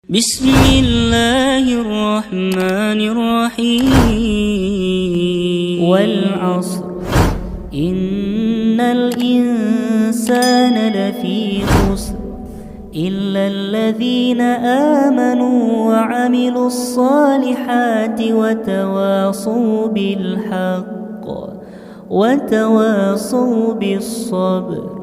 بسم الله الرحمن الرحيم والعصر إن الإنسان لفي خسر إلا الذين آمنوا وعملوا الصالحات وتواصوا بالحق وتواصوا بالصبر.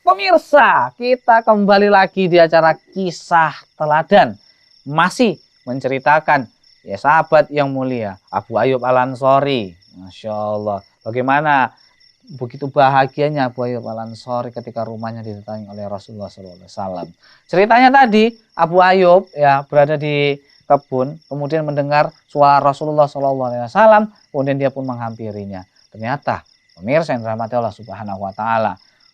Pemirsa, kita kembali lagi di acara Kisah Teladan. Masih menceritakan ya sahabat yang mulia Abu Ayyub Al-Ansori. Masya Allah, bagaimana begitu bahagianya Abu Ayyub Al-Ansori ketika rumahnya didatangi oleh Rasulullah SAW. Ceritanya tadi Abu Ayyub ya berada di kebun, kemudian mendengar suara Rasulullah SAW, kemudian dia pun menghampirinya. Ternyata pemirsa yang dirahmati Allah Subhanahu Wa Taala,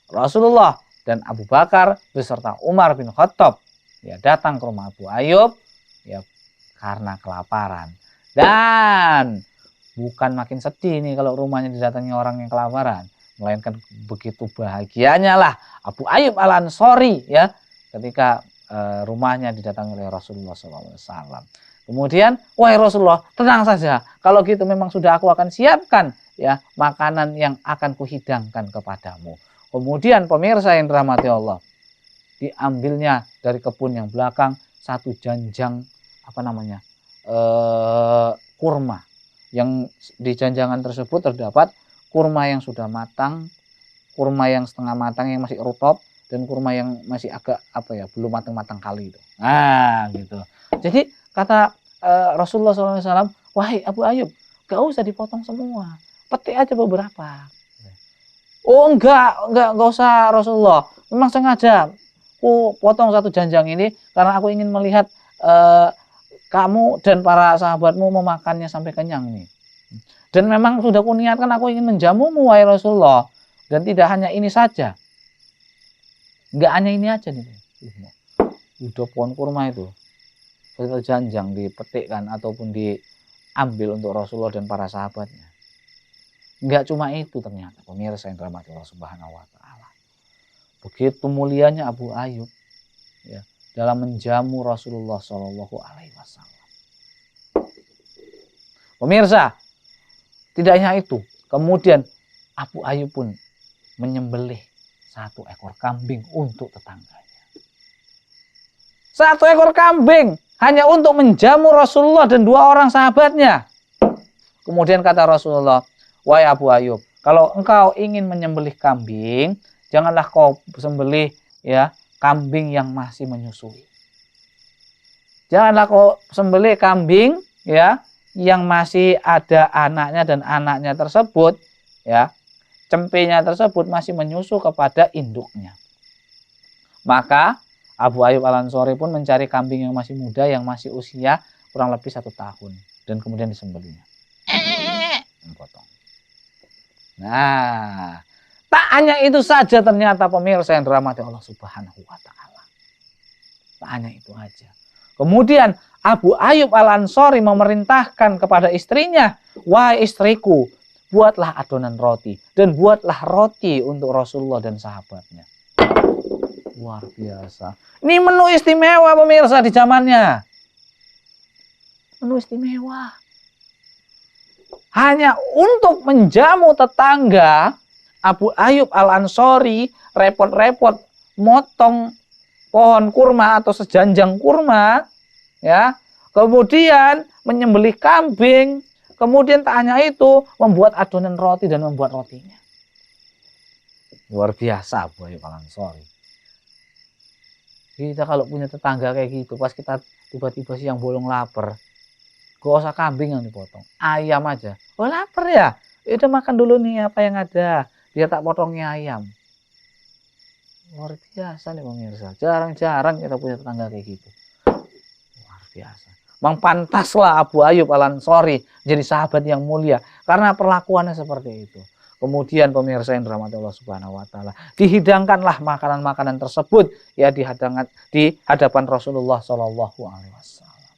Rasulullah dan Abu Bakar beserta Umar bin Khattab ya datang ke rumah Abu Ayyub ya karena kelaparan. Dan bukan makin sedih nih kalau rumahnya didatangi orang yang kelaparan, melainkan begitu bahagianya lah Abu Ayyub Al-Ansori ya ketika rumahnya didatangi oleh Rasulullah SAW. Kemudian, wahai Rasulullah, tenang saja, kalau gitu memang sudah aku akan siapkan ya makanan yang akan kuhidangkan kepadamu. Kemudian pemirsa yang dirahmati Allah, diambilnya dari kebun yang belakang satu janjang kurma. Yang di janjangan tersebut terdapat kurma yang sudah matang, kurma yang setengah matang yang masih rutop, dan kurma yang masih agak belum matang-matang kali itu. Nah gitu. Jadi kata Rasulullah SAW, wahai Abu Ayyub, gak usah dipotong semua, petik aja beberapa. Oh enggak usah Rasulullah. Memang sengaja aku potong satu janjang ini karena aku ingin melihat kamu dan para sahabatmu memakannya sampai kenyang nih. Dan memang sudah kuniatkan aku ingin menjamumu wahai Rasulullah. Dan tidak hanya ini saja. Enggak hanya ini aja nih. Udah pohon kurma itu satu janjang dipetikkan ataupun diambil untuk Rasulullah dan para sahabatnya. Enggak cuma itu ternyata pemirsa yang dirahmati Allah Subhanahu Wa Taala. Begitu mulianya Abu Ayyub ya dalam menjamu Rasulullah Shallallahu Alaihi Wasallam. Pemirsa, tidak hanya itu, kemudian Abu Ayyub pun menyembelih satu ekor kambing untuk tetangganya. Satu ekor kambing hanya untuk menjamu Rasulullah dan dua orang sahabatnya. Kemudian kata Rasulullah, wahai Abu Ayyub, kalau engkau ingin menyembelih kambing, janganlah kau sembelih ya kambing yang masih menyusui. Janganlah kau sembelih kambing ya yang masih ada anaknya dan anaknya tersebut ya cempenya tersebut masih menyusu kepada induknya. Maka Abu Ayyub Al-Ansori pun mencari kambing yang masih muda, yang masih usia kurang lebih 1 tahun, dan kemudian disembelihnya. Potong. Nah, tak hanya itu saja ternyata pemirsa yang dirahmati Allah Subhanahu Wa Taala. Tak hanya itu aja. Kemudian Abu Ayyub Al-Ansori memerintahkan kepada istrinya, wahai istriku, buatlah adonan roti dan buatlah roti untuk Rasulullah dan sahabatnya. Luar biasa. Ini menu istimewa pemirsa di zamannya. Menu istimewa. Hanya untuk menjamu tetangga, Abu Ayyub Al-Ansori repot-repot motong pohon kurma atau sejanjang kurma, ya. Kemudian menyembelih kambing, kemudian tak hanya itu, membuat adonan roti dan membuat rotinya. Luar biasa Abu Ayyub Al-Ansori. Kita kalau punya tetangga kayak gitu, pas kita tiba-tiba siang bolong lapar, gak usah kambing yang dipotong, ayam aja. Oh lapar ya? Udah makan dulu nih apa yang ada. Dia tak potongnya ayam. Luar biasa nih pemirsa. Jarang-jarang kita punya tetangga kayak gitu. Luar biasa. Memang pantaslah Abu Ayyub Al-Ansori jadi sahabat yang mulia karena perlakuannya seperti itu. Kemudian pemirsa yang dirahmati Allah Subhanahu wa taala, dihidangkanlah makanan-makanan tersebut ya di hadapan Rasulullah Shallallahu alaihi wasallam.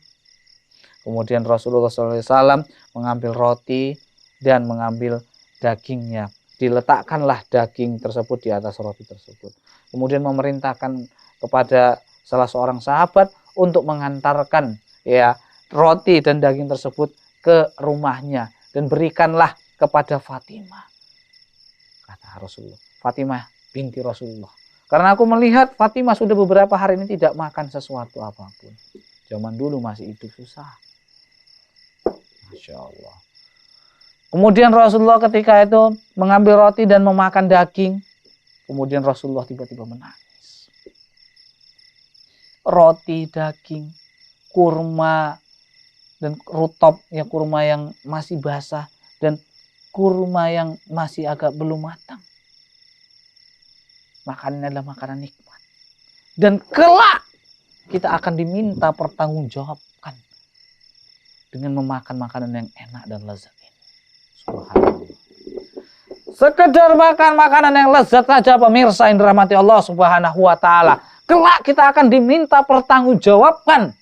Kemudian Rasulullah Shallallahu alaihi wasallam mengambil roti dan mengambil dagingnya. Diletakkanlah daging tersebut di atas roti tersebut. Kemudian memerintahkan kepada salah seorang sahabat untuk mengantarkan ya roti dan daging tersebut ke rumahnya dan berikanlah kepada Fatimah. Kata Rasulullah, Fatimah binti Rasulullah. Karena aku melihat Fatimah sudah beberapa hari ini tidak makan sesuatu apapun. Zaman dulu masih hidup susah. Masya Allah. Kemudian Rasulullah ketika itu mengambil roti dan memakan daging. Kemudian Rasulullah tiba-tiba menangis. Roti, daging, kurma, dan rutop, ya kurma yang masih basah, dan kurma yang masih agak belum matang. Makanannya adalah makanan nikmat. Dan kelak kita akan diminta pertanggungjawabkan dengan memakan makanan yang enak dan lezat ini. Subhanallah. Sekedar makan makanan yang lezat saja pemirsa yang dirahmati Allah Subhanahu wa taala. Kelak kita akan diminta pertanggungjawabkan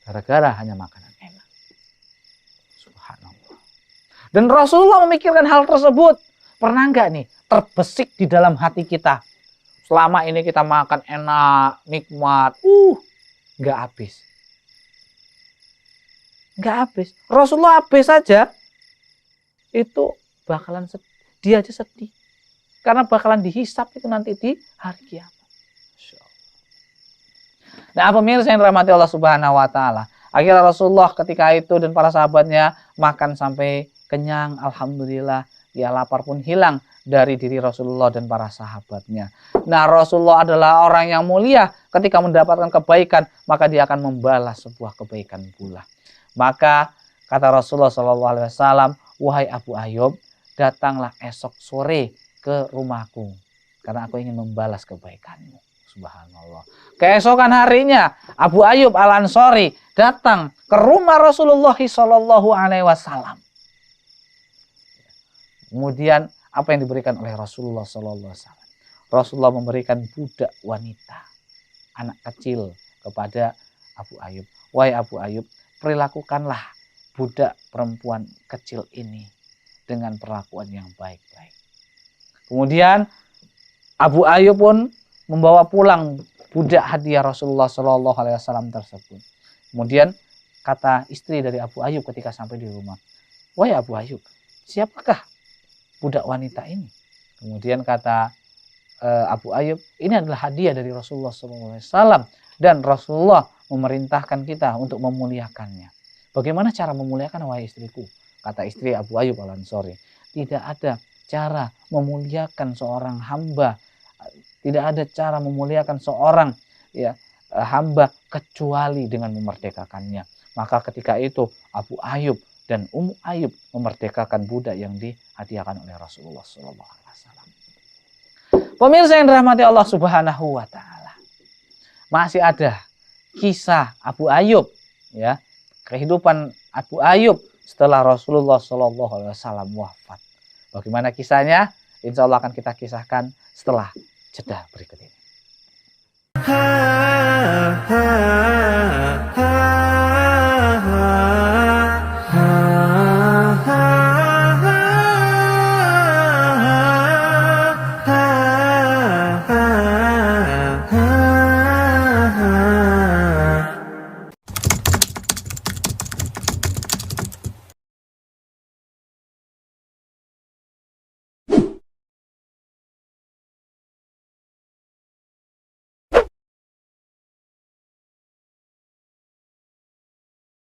gara-gara hanya makanan enak. Subhanallah. Dan Rasulullah memikirkan hal tersebut. Pernah nggak nih terbesit di dalam hati kita? Selama ini kita makan enak, nikmat, nggak habis. Nggak habis. Rasulullah habis saja, itu bakalan sedih. Dia aja sedih. Karena bakalan dihisap itu nanti di hari kiamat. Nah, pemirsa yang dirahmati Allah Subhanahu wa taala, akhirnya Rasulullah ketika itu dan para sahabatnya makan sampai kenyang, alhamdulillah, ya lapar pun hilang dari diri Rasulullah dan para sahabatnya. Nah, Rasulullah adalah orang yang mulia, ketika mendapatkan kebaikan, maka dia akan membalas sebuah kebaikan pula. Maka kata Rasulullah SAW, wahai Abu Ayyub, datanglah esok sore ke rumahku, karena aku ingin membalas kebaikanmu. Subhanallah. Keesokan harinya Abu Ayyub Al-Ansori datang ke rumah Rasulullah Shallallahu alaihi wasallam. Kemudian apa yang diberikan oleh Rasulullah Shallallahu alaihi wasallam? Rasulullah memberikan budak wanita, anak kecil kepada Abu Ayyub. Wahai Abu Ayyub, perilakukanlah budak perempuan kecil ini dengan perlakuan yang baik-baik. Kemudian Abu Ayyub pun membawa pulang budak hadiah Rasulullah Shallallahu alaihi wasallam tersebut. Kemudian kata istri dari Abu Ayyub ketika sampai di rumah, wahai Abu Ayyub, siapakah budak wanita ini? Kemudian kata Abu Ayyub, ini adalah hadiah dari Rasulullah Shallallahu alaihi wasallam dan Rasulullah memerintahkan kita untuk memuliakannya. Bagaimana cara memuliakan wahai istriku? Kata istri Abu Ayyub Al-Ansori, tidak ada cara memuliakan seorang hamba, tidak ada cara memuliakan seorang hamba kecuali dengan memerdekakannya. Maka ketika itu Abu Ayyub dan Ummu Ayyub memerdekakan budak yang dihadiahkan oleh Rasulullah SAW. Pemirsa yang dirahmati Allah Subhanahu wa taala. Masih ada kisah Abu Ayyub, ya. Kehidupan Abu Ayyub setelah Rasulullah SAW wafat. Bagaimana kisahnya? Insya Allah akan kita kisahkan setelah jeda berikut ini.